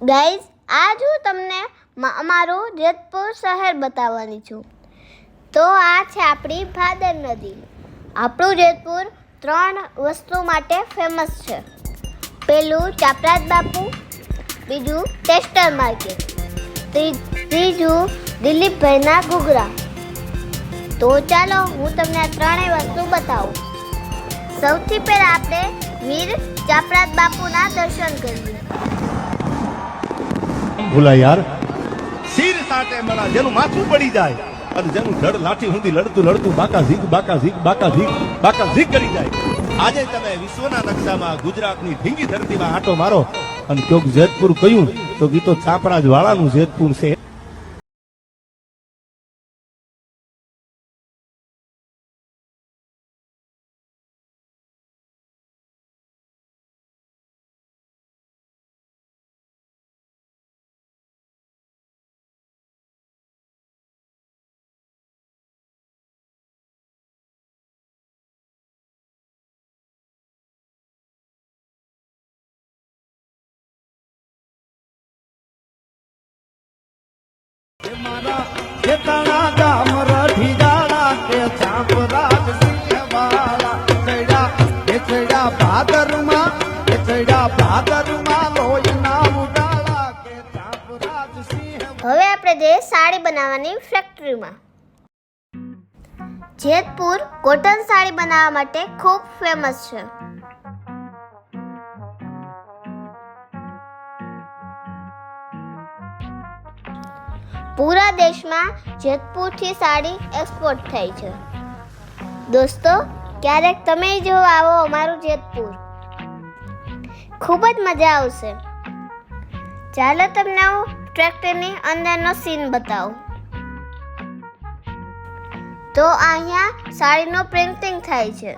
Guys, આજ હું તમને અમારું જેતપુર શહેર બતાવવાની છું. તો આ છે આપણી ભાદર નદી. આપણું જેતપુર 3 વસ્તુ માટે ફેમસ છે. પહેલું ચાપરાજ બાપુ, બીજું ટેસ્ટર માર્કેટ, ત્રીજું દિલીપભાઈના ઘૂઘરા. તો ચાલો હું તમને આ ત્રણેય વસ્તુ બતાવું. સૌથી પહેલા આપણે વીર ચાપરાજ બાપુના દર્શન કરીએ. ભૂલા યાર શીર સાટે મણા જેનું માથું પડી જાય અને જેનું ધડ લાઠી સુધી લડતું લડતું બાકા ઝીક કરી જાય. આજે તમે વિશ્વના નકશામાં ગુજરાતની ઢીંગી ધરતીમાં આટો મારો અને ક્યોક જેતપુર કહ્યું તો ગીતો ચાપરાજ વાળાનું જેતપુર છે. મારા ખેતાણા ગામ રઠી ગાળા કે ચાપરાજ સિંહ વાળા ચડ્યા ભાદરમાં લોહીના ઉડાળા કે ચાપરાજ સિંહ. હવે આપણે જઈએ સાડી બનાવવાની ફેક્ટરીમાં. જેતપુર કોટન સાડી બનાવવા માટે ખૂબ ફેમસ છે. પૂરા દેશમાં જેતપુરથી સાડી એક્સપોર્ટ થાય છે. દોસ્તો, ક્યારેક તમે જો આવો અમારું જેતપુર, ખૂબ જ મજા આવશે. ચાલો તમને હું ટ્રેક્ટરની અંદરનો સીન બતાવું. તો અહીંયા સાડીનો પ્રિન્ટિંગ થાય છે.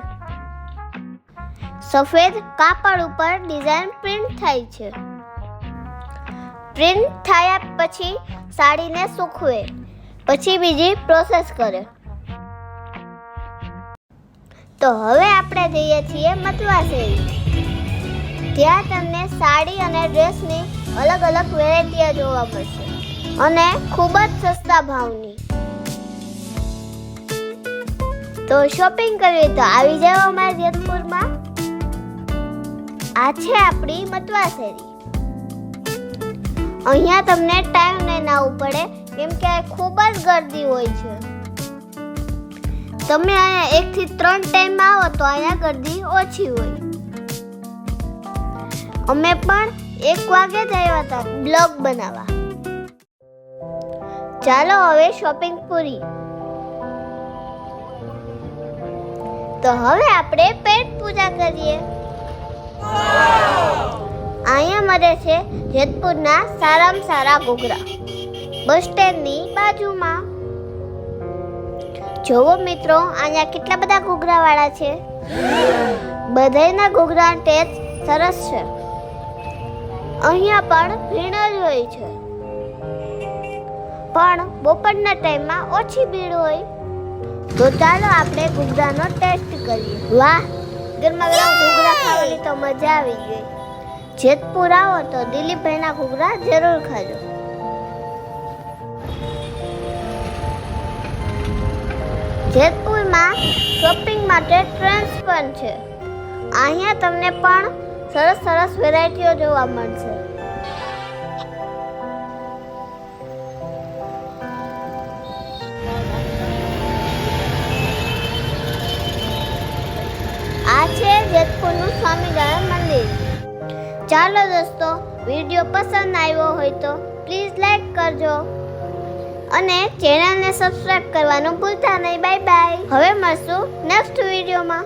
સફેદ કાપડ ઉપર ડિઝાઇન પ્રિન્ટ થાય છે. પ્રિન્ટ થયા પછી સાડીને સૂકવે, પછી બીજી પ્રોસેસ કરે. તો હવે આપણે જઈએ છીએ મતવા શેરી. ત્યાં તમને સાડી અને ડ્રેસની અલગ અલગ વેરાયટીઓ જોવા મળશે અને ખૂબ જ સસ્તા ભાવની. તો શોપિંગ કરવી તો આવી જાઓ અમારા જેતપુરમાં. આ છે આપણી મતવા શેરી. અહીંયા તમને ટાઈમ લઈને આવવું પડે કેમ કે ખૂબ જ ગર્દી હોય છે. તમે અહીંયા 1 થી 3 ટાઈમ આવો તો અહીંયા ગર્દી ઓછી હોય. અમે પણ 1 વાગે જ આવ્યા હતા બ્લોગ બનાવવા. ચાલો હવે શોપિંગ પૂરી. તો હવે આપણે પેટ પૂજા કરીએ. અહીંયા મળે છે જેતપુરના સારામાં સારા ઘૂઘરા, બસ સ્ટેન્ડની બાજુમાં. જોવો મિત્રો, અહીંયા કેટલા બધા ઘૂઘરા વાળા છે. બધાના ઘૂઘરા ટેસ્ટ સરસ છે. અહીંયા પણ ભીડ જ હોય છે, પણ બપોરના ટાઈમમાં ઓછી ભીડ હોય. તો ચાલો આપણે ઘૂઘરાનો ટેસ્ટ કરીએ. વાહ, ગરમા ગરમ ઘૂઘરા ખાવાની તો મજા આવી ગઈ. જેતપુર આવો તો દિલીપભાઈના ઘૂઘરા જરૂર ખાજો. જેતપુરમાં શોપિંગ માટે ટ્રેન્ડ્સ પણ છે. અહીંયા તમને પણ સરસ સરસ વેરાયટીઓ જોવા મળશે. આ છે જેતપુરનું સ્વામિનારાયણ મંદિર. ચાલો દોસ્તો, વિડીયો પસંદ આવ્યો હોય તો પ્લીઝ લાઈક કરજો અને ચેનલને સબસ્ક્રાઇબ કરવાનું ભૂલતા નહીં. Bye bye. હવે મળશું નેક્સ્ટ વિડીયોમાં.